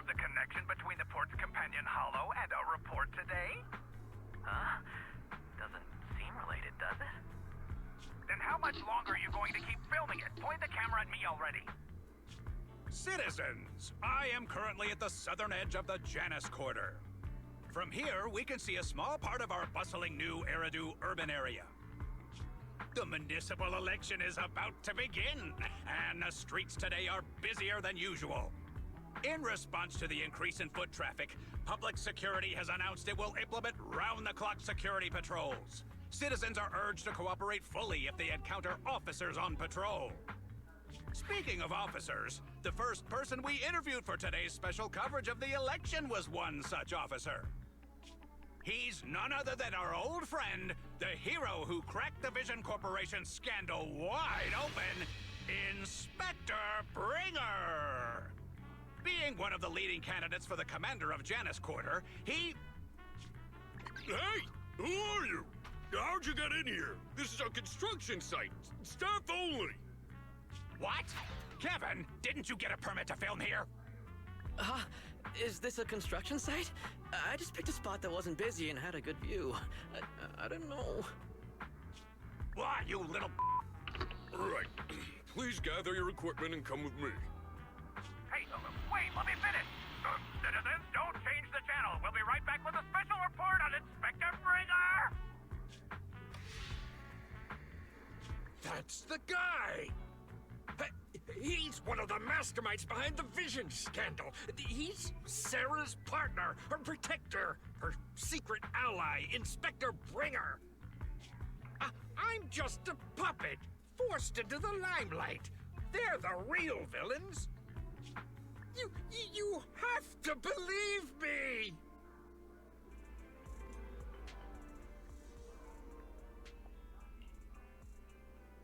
the connection between the port's companion hollow and our report today? Huh? Doesn't seem related, does it? Then how much longer are you going to keep filming it? Point the camera at me already. Citizens, I am currently at the southern edge of the Janus Quarter. From here, we can see a small part of our bustling new Eridu urban area. The municipal election is about to begin, and the streets today are busier than usual. In response to the increase in foot traffic, public security has announced it will implement round-the-clock security patrols. Citizens are urged to cooperate fully if they encounter officers on patrol. Speaking of officers, the first person we interviewed for today's special coverage of the election was one such officer. He's none other than our old friend, the hero who cracked the Vision Corporation scandal wide open, Inspector Bringer! Being one of the leading candidates for the commander of Janus Quarter, he... Hey! Who are you? How'd you get in here? This is a construction site. Staff only. What? Kevin, didn't you get a permit to film here? Is this a construction site? I just picked a spot that wasn't busy and had a good view. I don't know. Why, you little... Right. Please gather your equipment and come with me. Hey, wait, let me finish. Citizens, don't change the channel. We'll be right back with a special report on Inspector Bringer. That's the guy! He's one of the masterminds behind the Vision scandal. He's Sarah's partner, her protector, her secret ally, Inspector Bringer. I'm just a puppet, forced into the limelight. They're the real villains. You have to believe me!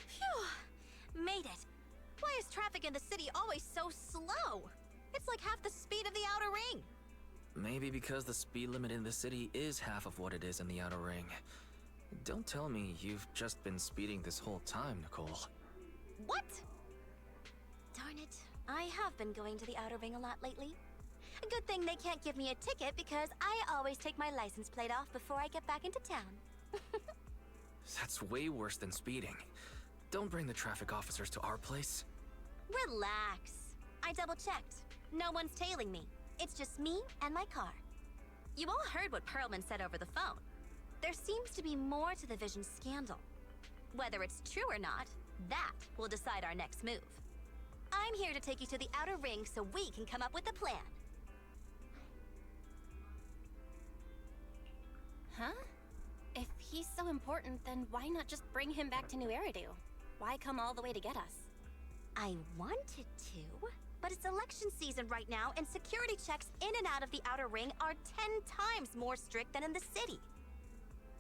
Phew! Made it. Why is traffic in the city always so slow? It's like half the speed of the outer ring. Maybe because the speed limit in the city is half of what it is in the outer ring. Don't tell me you've just been speeding this whole time, Nicole. What? Darn it. I have been going to the outer ring a lot lately. A good thing they can't give me a ticket because I always take my license plate off before I get back into town. That's way worse than speeding. Don't bring the traffic officers to our place. Relax. I double-checked. No one's tailing me. It's just me and my car. You all heard what Perlman said over the phone. There seems to be more to the Vision scandal. Whether it's true or not, that will decide our next move. I'm here to take you to the outer ring so we can come up with a plan. Huh? If he's so important, then why not just bring him back to New Eridu? Why come all the way to get us? I wanted to, but it's election season right now, and security checks in and out of the outer ring are 10 times more strict than in the city.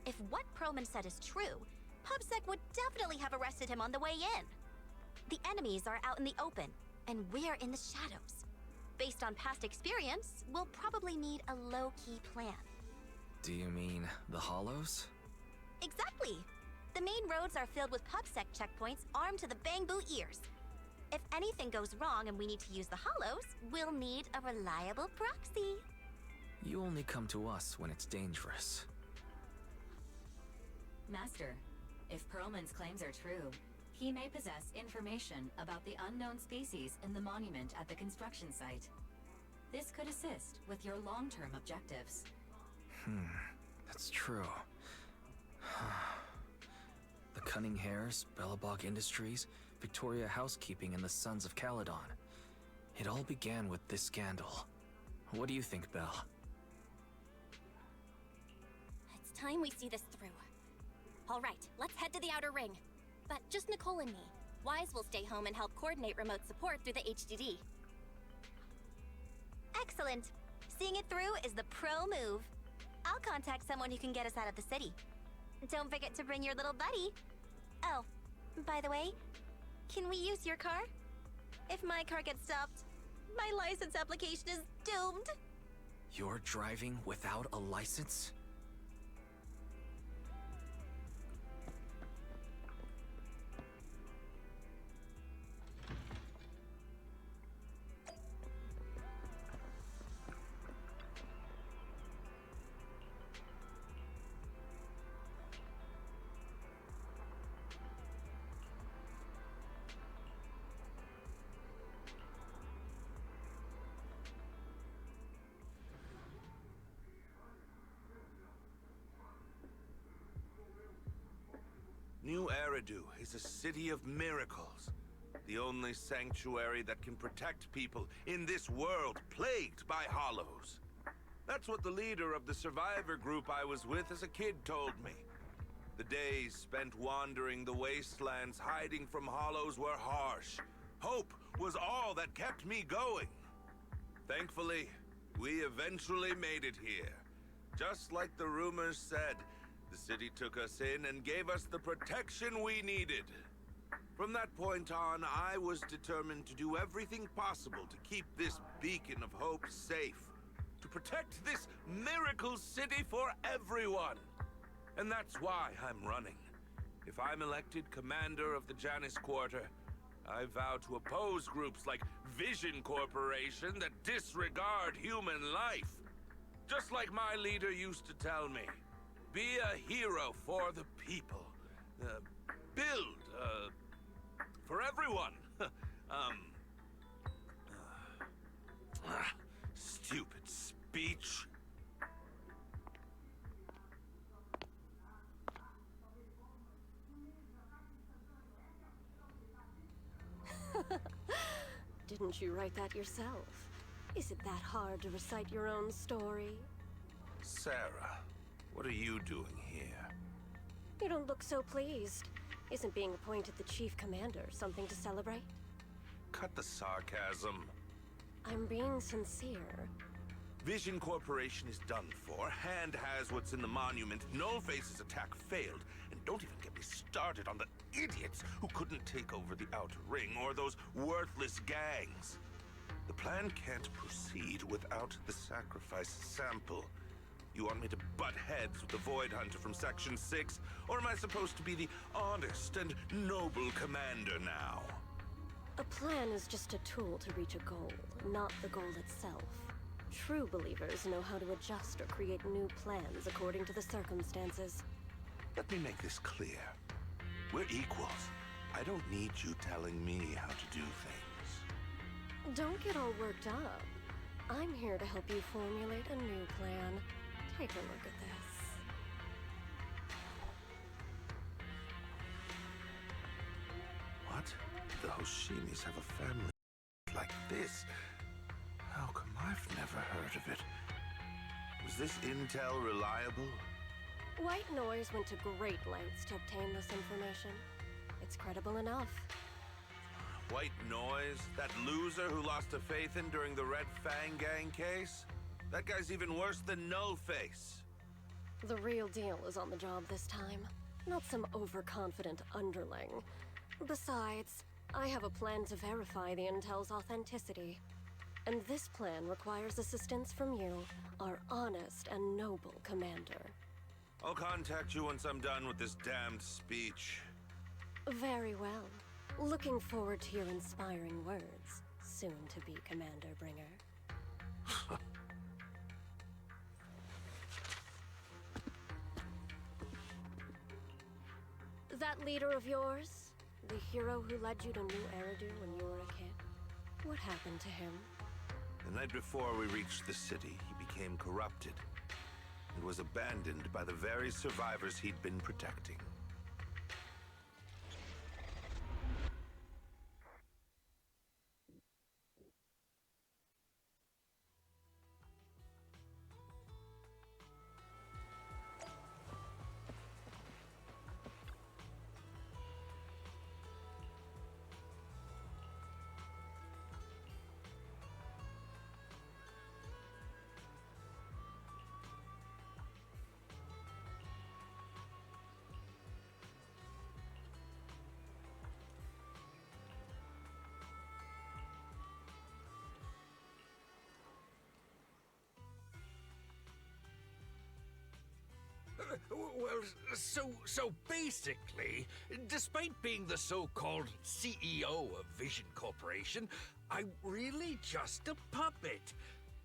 If what Perlman said is true, PubSec would definitely have arrested him on the way in. The enemies are out in the open, and we're in the shadows. Based on past experience, we'll probably need a low-key plan. Do you mean the Hollows? Exactly! The main roads are filled with PubSec checkpoints armed to the bang-boo ears. If anything goes wrong and we need to use the Hollows, we'll need a reliable proxy. You only come to us when it's dangerous. Master, if Perlman's claims are true, he may possess information about the unknown species in the monument at the construction site. This could assist with your long-term objectives. That's true. The Cunning Hares, Bellabog Industries, Victoria Housekeeping, and the Sons of Caledon. It all began with this scandal. What do you think, Belle? It's time we see this through. All right, let's head to the outer ring. But just Nicole and me. Wise will stay home and help coordinate remote support through the HDD. Excellent. Seeing it through is the pro move. I'll contact someone who can get us out of the city. Don't forget to bring your little buddy. Oh, by the way, can we use your car? If my car gets stopped, my license application is doomed. You're driving without a license? Eridu is a city of miracles. The only sanctuary that can protect people in this world plagued by hollows. That's what the leader of the survivor group I was with as a kid told me. The days spent wandering the wastelands hiding from hollows were harsh. Hope was all that kept me going. Thankfully, we eventually made it here. Just like the rumors said, the city took us in and gave us the protection we needed. From that point on, I was determined to do everything possible to keep this beacon of hope safe. To protect this miracle city for everyone. And that's why I'm running. If I'm elected commander of the Janus Quarter, I vow to oppose groups like Vision Corporation that disregard human life. Just like my leader used to tell me, be a hero for the people. Build, for everyone. Stupid speech. Didn't you write that yourself? Is it that hard to recite your own story? Sarah, what are you doing here? You don't look so pleased. Isn't being appointed the chief commander something to celebrate? Cut the sarcasm. I'm being sincere. Vision Corporation is done for. Hand has what's in the monument. Nullface's attack failed. And don't even get me started on the idiots who couldn't take over the Outer Ring or those worthless gangs. The plan can't proceed without the sacrifice sample. You want me to butt heads with the Void Hunter from Section 6? Or am I supposed to be the honest and noble commander now? A plan is just a tool to reach a goal, not the goal itself. True believers know how to adjust or create new plans according to the circumstances. Let me make this clear. We're equals. I don't need you telling me how to do things. Don't get all worked up. I'm here to help you formulate a new plan. Take a look at this. What? The Hoshimis have a family like this? How come I've never heard of it? Was this intel reliable? White Noise went to great lengths to obtain this information. It's credible enough. White Noise? That loser who lost a faith in during the Red Fang Gang case? That guy's even worse than Nullface. The real deal is on the job this time, not some overconfident underling. Besides, I have a plan to verify the intel's authenticity. And this plan requires assistance from you, our honest and noble commander. I'll contact you once I'm done with this damned speech. Very well. Looking forward to your inspiring words, soon to be Commander Bringer. That leader of yours, the hero who led you to New Eridu when you were a kid, what happened to him? The night before we reached the city, he became corrupted and was abandoned by the very survivors he'd been protecting. Well, so basically, despite being the so-called CEO of Vision Corporation, I'm really just a puppet.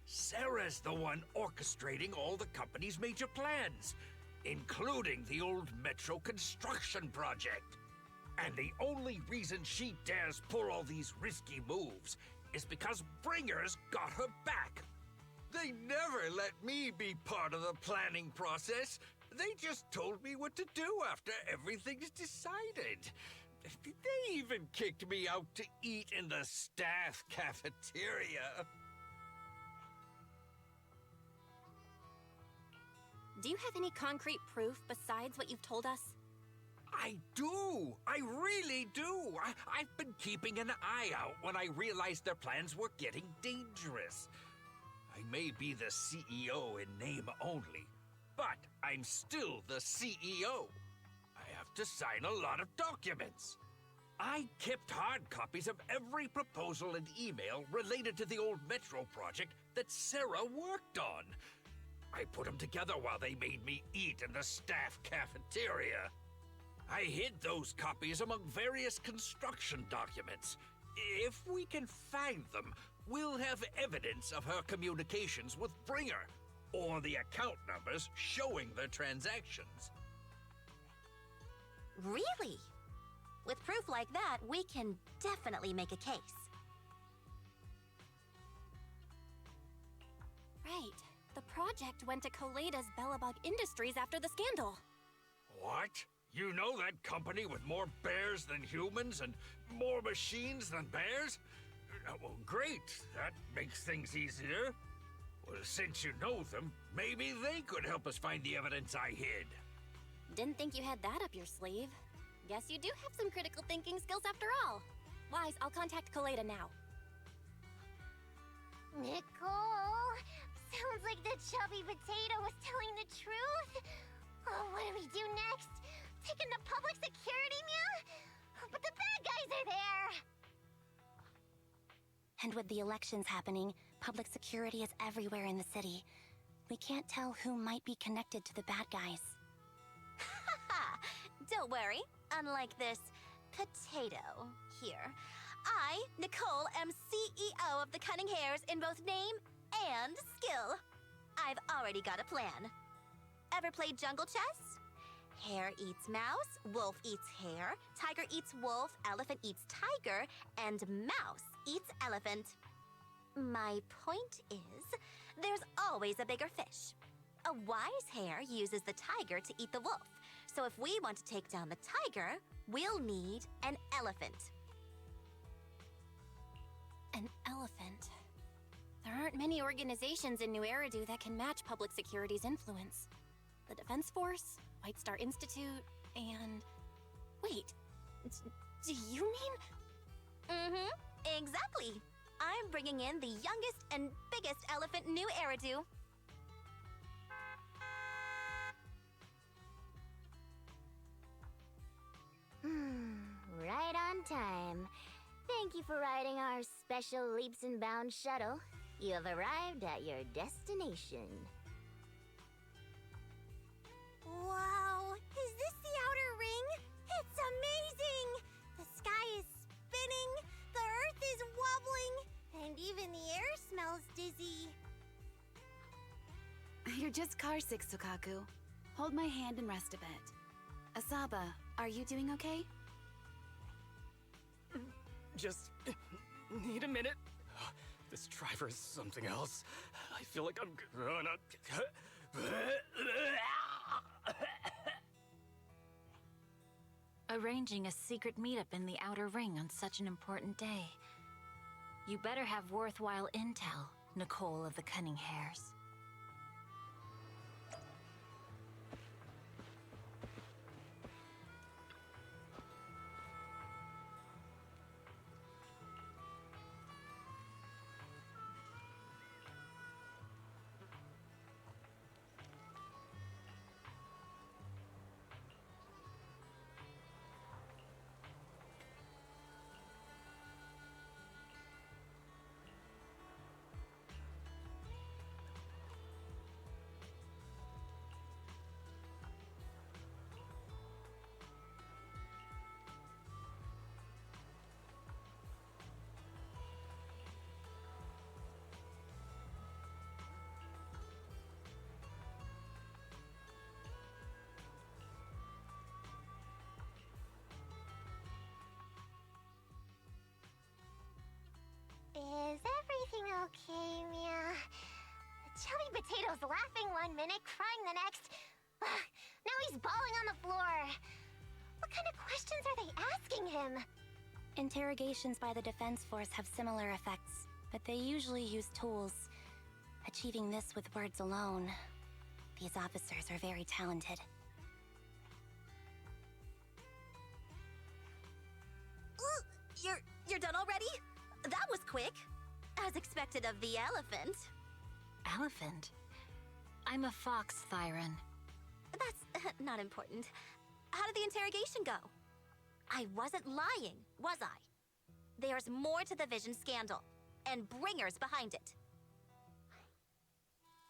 Sarah's the one orchestrating all the company's major plans, including the old metro construction project. And the only reason she dares pull all these risky moves is because Bringer's got her back. They never let me be part of the planning process. They just told me what to do after everything's decided. They even kicked me out to eat in the staff cafeteria. Do you have any concrete proof besides what you've told us? I do! I really do! I've been keeping an eye out when I realized their plans were getting dangerous. I may be the CEO in name only, but I'm still the CEO. I have to sign a lot of documents. I kept hard copies of every proposal and email related to the old Metro project that Sarah worked on. I put them together while they made me eat in the staff cafeteria. I hid those copies among various construction documents. If we can find them, we'll have evidence of her communications with Bringer, or the account numbers showing the transactions. Really? With proof like that, we can definitely make a case. Right. The project went to Koleda's Bellabug Industries after the scandal. What? You know that company with more bears than humans and more machines than bears? Well, great. That makes things easier. Well, since you know them, maybe they could help us find the evidence I hid. Didn't think you had that up your sleeve. Guess you do have some critical thinking skills after all. Wise, I'll contact Koleda now. Nicole! Sounds like the chubby potato was telling the truth. Oh, what do we do next? Taking the public security, Mia? But the bad guys are there! And with the elections happening, public security is everywhere in the city. We can't tell who might be connected to the bad guys. Don't worry. Unlike this potato here, I, Nicole, am CEO of the Cunning Hares in both name and skill. I've already got a plan. Ever played jungle chess? Hare eats mouse, wolf eats hare, tiger eats wolf, elephant eats tiger, and mouse eats elephant. My point is, there's always a bigger fish. A wise hare uses the tiger to eat the wolf. So if we want to take down the tiger, we'll need an elephant. An elephant. There aren't many organizations in New Eridu that can match public security's influence. The Defense Force, White Star Institute, and... Wait, do you mean... Mm-hmm, exactly. I'm bringing in the youngest and biggest elephant in New Eridu. Right on time. Thank you for riding our special leaps and bounds shuttle. You have arrived at your destination. Wow, is this the outer ring? It's amazing! The sky is spinning, the earth is wobbling, and even the air smells dizzy. You're just carsick, Sukaku. Hold my hand and rest a bit. Asaba, are you doing okay? Just need a minute. This driver is something else. I feel like I'm gonna... Arranging a secret meetup in the Outer Ring on such an important day. You better have worthwhile intel, Nicole of the Cunning Hares. Is everything okay, Mia? Chubby Potato's laughing one minute, crying the next. Now he's bawling on the floor. What kind of questions are they asking him? Interrogations by the Defense Force have similar effects, but they usually use tools. Achieving this with words alone. These officers are very talented. You're done already? That was quick. As expected of the elephant. Elephant? I'm a fox, Thyron. That's not important. How did the interrogation go? I wasn't lying, was I? There's more to the Vision scandal, and bringers behind it.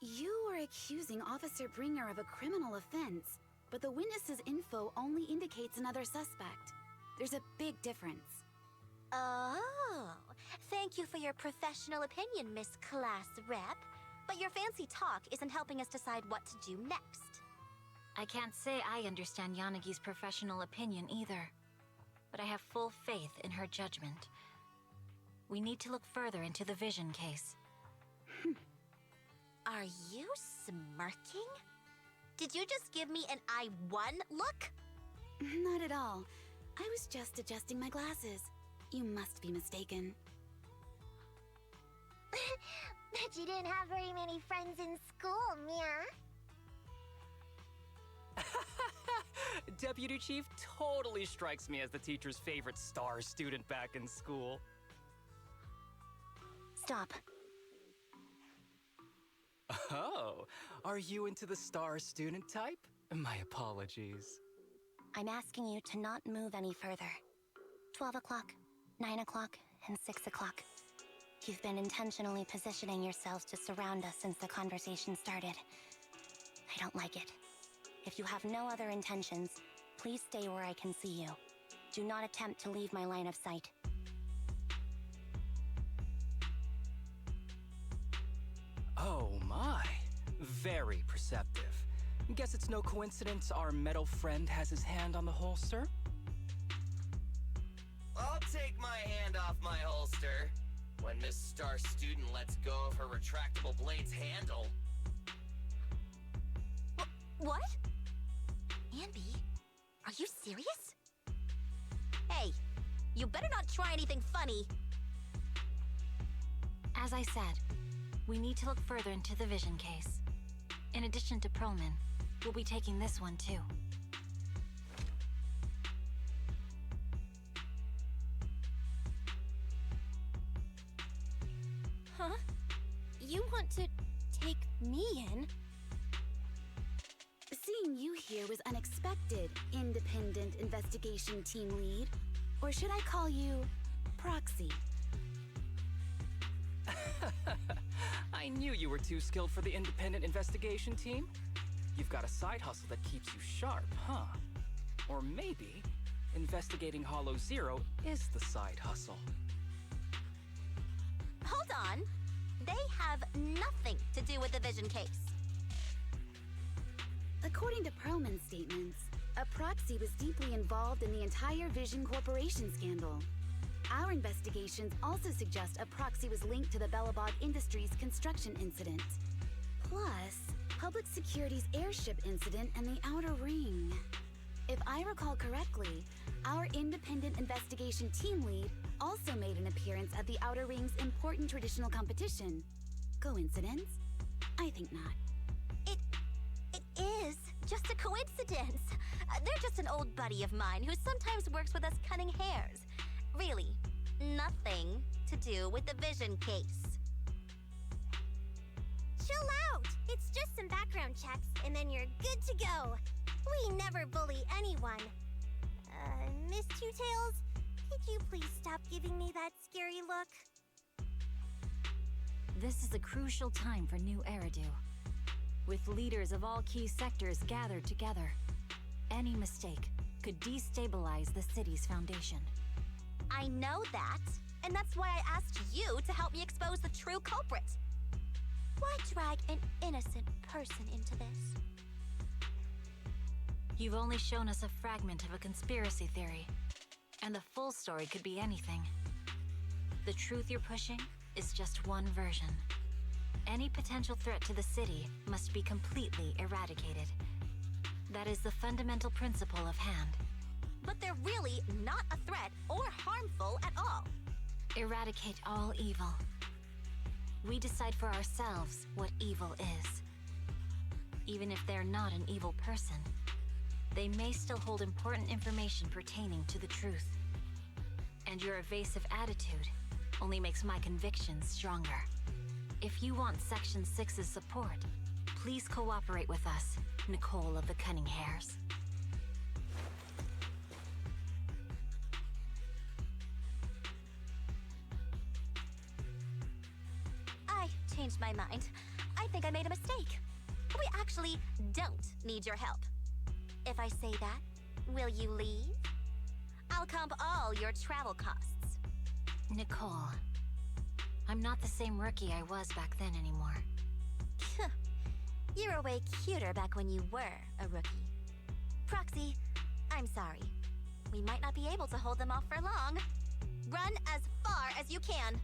You are accusing Officer Bringer of a criminal offense, but the witness's info only indicates another suspect. There's a big difference. Oh, thank you for your professional opinion, Miss Class Rep. But your fancy talk isn't helping us decide what to do next. I can't say I understand Yanagi's professional opinion either, but I have full faith in her judgment. We need to look further into the Vision case. Are you smirking? Did you just give me an I won look? Not at all. I was just adjusting my glasses. You must be mistaken. Bet you didn't have very many friends in school, Mia. Deputy Chief totally strikes me as the teacher's favorite star student back in school. Stop. Oh, are you into the star student type? My apologies. I'm asking you to not move any further. 12 o'clock, 9 o'clock, and 6 o'clock. You've been intentionally positioning yourselves to surround us since the conversation started. I don't like it. If you have no other intentions, please stay where I can see you. Do not attempt to leave my line of sight. Oh my, very perceptive. Guess it's no coincidence our metal friend has his hand on the holster? I'll take my hand off my holster when Miss Star Student lets go of her retractable blade's handle. What? Anby, are you serious? Hey, you better not try anything funny. As I said, we need to look further into the Vision case. In addition to Perlman, we'll be taking this one too. Huh? You want to take me in? Seeing you here was unexpected, Independent Investigation Team Lead. Or should I call you Proxy? I knew you were too skilled for the Independent Investigation Team. You've got a side hustle that keeps you sharp, huh? Or maybe investigating Hollow Zero is the side hustle. Hold on. They have nothing to do with the Vision case. According to Perlman's statements, a proxy was deeply involved in the entire Vision Corporation scandal. Our investigations also suggest a proxy was linked to the Belobog Industries construction incident. Plus, Public Security's airship incident and the Outer Ring. If I recall correctly, our Independent Investigation Team Lead also made an appearance at the Outer Ring's important traditional competition. Coincidence? I think not. It is just a coincidence. They're just an old buddy of mine who sometimes works with us cunning hares. Really, nothing to do with the Vision case. Chill out! It's just some background checks, and then you're good to go. We never bully anyone. Miss Two Tails, could you please stop giving me that scary look? This is a crucial time for New Eridu. With leaders of all key sectors gathered together, any mistake could destabilize the city's foundation. I know that, and that's why I asked you to help me expose the true culprit. Why drag an innocent person into this? You've only shown us a fragment of a conspiracy theory, and the full story could be anything. The truth you're pushing is just one version. Any potential threat to the city must be completely eradicated. That is the fundamental principle of hand. But they're really not a threat or harmful at all. Eradicate all evil. We decide for ourselves what evil is. Even if they're not an evil person, they may still hold important information pertaining to the truth. And your evasive attitude only makes my convictions stronger. If you want Section 6's support, please cooperate with us, Nicole of the Cunning Hairs. I changed my mind. I think I made a mistake. We actually don't need your help. If I say that, will you leave? I'll comp all your travel costs. Nicole, I'm not the same rookie I was back then anymore. You were way cuter back when you were a rookie. Proxy, I'm sorry. We might not be able to hold them off for long. Run as far as you can.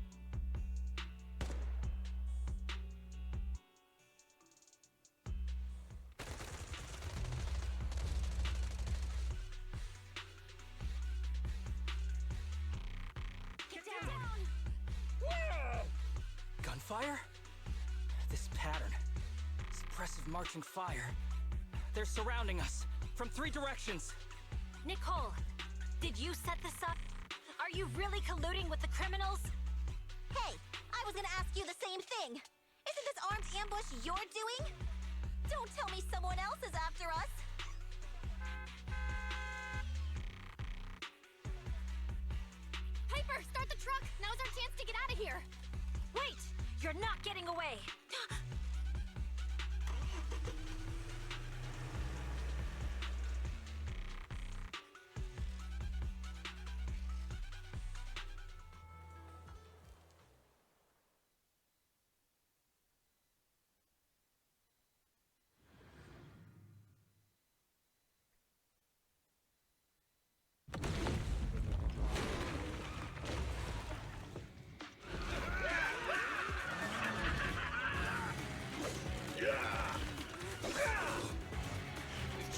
Gunfire? This pattern. Suppressive marching fire. They're surrounding us from 3 directions. Nicole, did you set this up? Are you really colluding with the criminals? Hey, I was gonna ask you the same thing. Isn't this armed ambush you're doing? Don't tell me someone else is after us. Piper, start the truck! Now's our chance to get out of here! Wait! You're not getting away!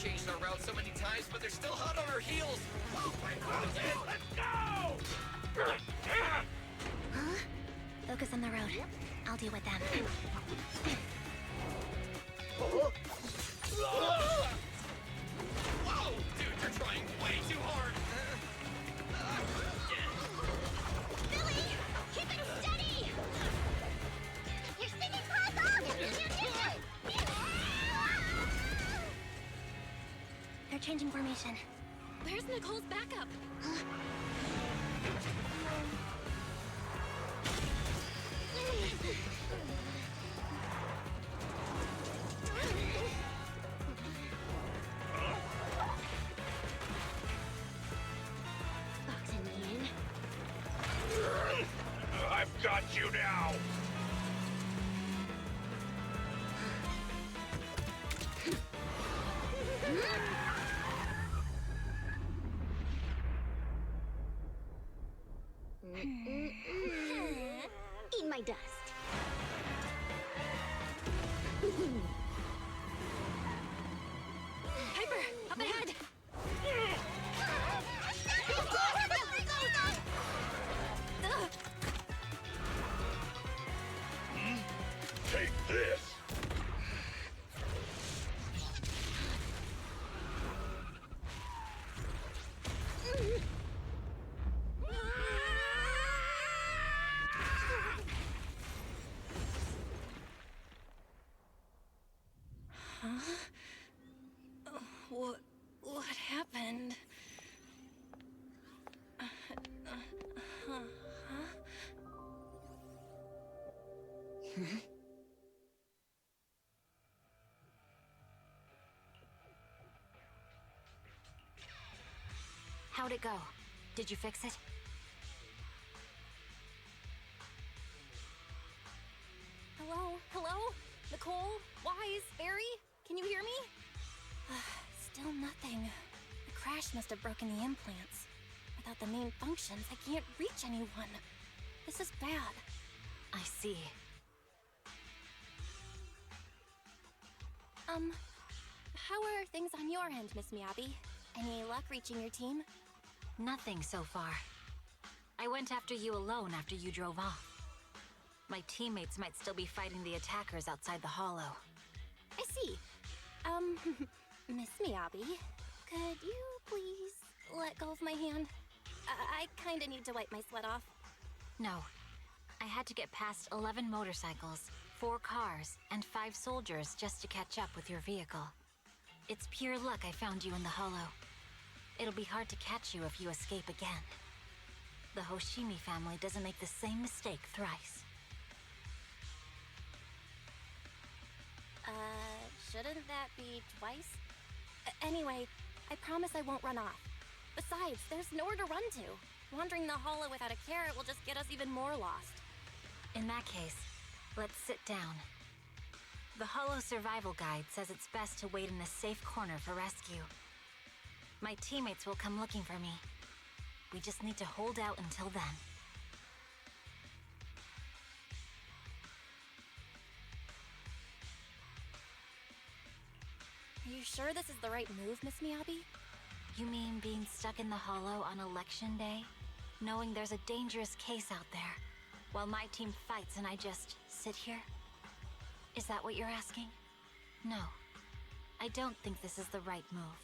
Changed our route so many times, but they're still hot on our heels. Oh my God! Let's go! Huh? Focus on the road. I'll deal with them. Whoa! Dude, you're trying way too hard! Billy! Keep it steady! You're singing class off! They're changing formation. Where's Nicole's backup? Boxing me in. I've got you now! Eat my dust. Piper, up ahead! Take this! What happened? How'd it go? Did you fix it? Hello? Hello? Nicole? Wise? Barry? Can you hear me? Still nothing. The crash must have broken the implants. Without the main functions, I can't reach anyone. This is bad. I see. how are things on your end, Miss Miyabi? Any luck reaching your team? Nothing so far. I went after you alone after you drove off. My teammates might still be fighting the attackers outside the hollow. I see. Miss Miyabi, could you please let go of my hand? I kinda need to wipe my sweat off. No. I had to get past 11 motorcycles, 4 cars, and 5 soldiers just to catch up with your vehicle. It's pure luck I found you in the hollow. It'll be hard to catch you if you escape again. The Hoshimi family doesn't make the same mistake thrice. Shouldn't that be twice? Anyway, I promise I won't run off. Besides, there's nowhere to run to. Wandering the hollow without a carrot will just get us even more lost. In that case, let's sit down. The hollow survival guide says it's best to wait in a safe corner for rescue. My teammates will come looking for me. We just need to hold out until then. Are you sure this is the right move, Miss Miyabi? You mean being stuck in the hollow on election day? Knowing there's a dangerous case out there, while my team fights and I just sit here? Is that what you're asking? No. I don't think this is the right move.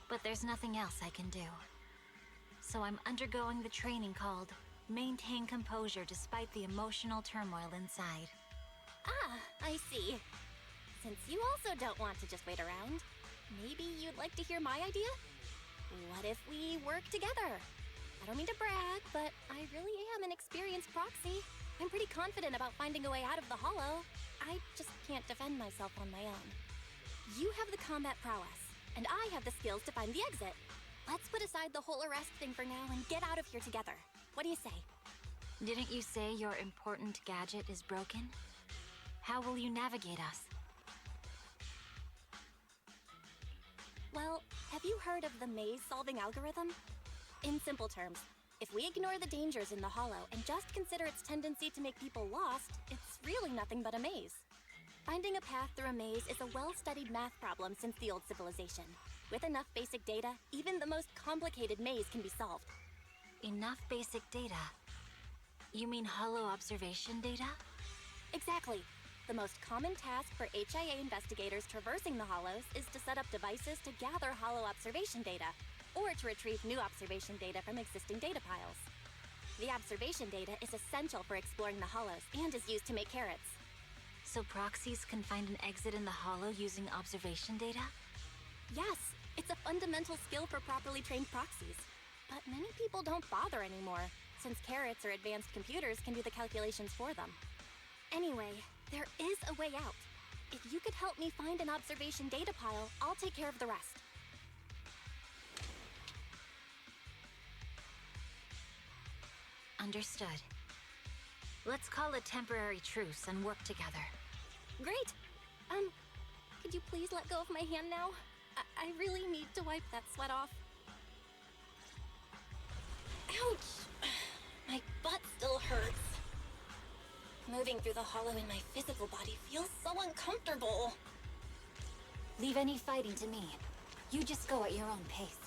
But there's nothing else I can do. So I'm undergoing the training called Maintain Composure Despite the Emotional Turmoil Inside. Ah, I see. Since you also don't want to just wait around, maybe you'd like to hear my idea? What if we work together? I don't mean to brag, but I really am an experienced proxy. I'm pretty confident about finding a way out of the hollow. I just can't defend myself on my own. You have the combat prowess, and I have the skills to find the exit. Let's put aside the whole arrest thing for now and get out of here together. What do you say? Didn't you say your important gadget is broken? How will you navigate us? Well, have you heard of the maze-solving algorithm? In simple terms, if we ignore the dangers in the hollow and just consider its tendency to make people lost, it's really nothing but a maze. Finding a path through a maze is a well-studied math problem since the old civilization. With enough basic data, even the most complicated maze can be solved. Enough basic data? You mean hollow observation data? Exactly. The most common task for HIA investigators traversing the hollows is to set up devices to gather hollow observation data, or to retrieve new observation data from existing data piles. The observation data is essential for exploring the hollows and is used to make carrots. So proxies can find an exit in the hollow using observation data? Yes, it's a fundamental skill for properly trained proxies. But many people don't bother anymore, since carrots or advanced computers can do the calculations for them. Anyway, there is a way out. If you could help me find an observation data pile, I'll take care of the rest. Understood. Let's call a temporary truce and work together. Great! Could you please let go of my hand now? I really need to wipe that sweat off. Ouch! My butt still hurts. Moving through the hollow in my physical body feels so uncomfortable. Leave any fighting to me. You just go at your own pace.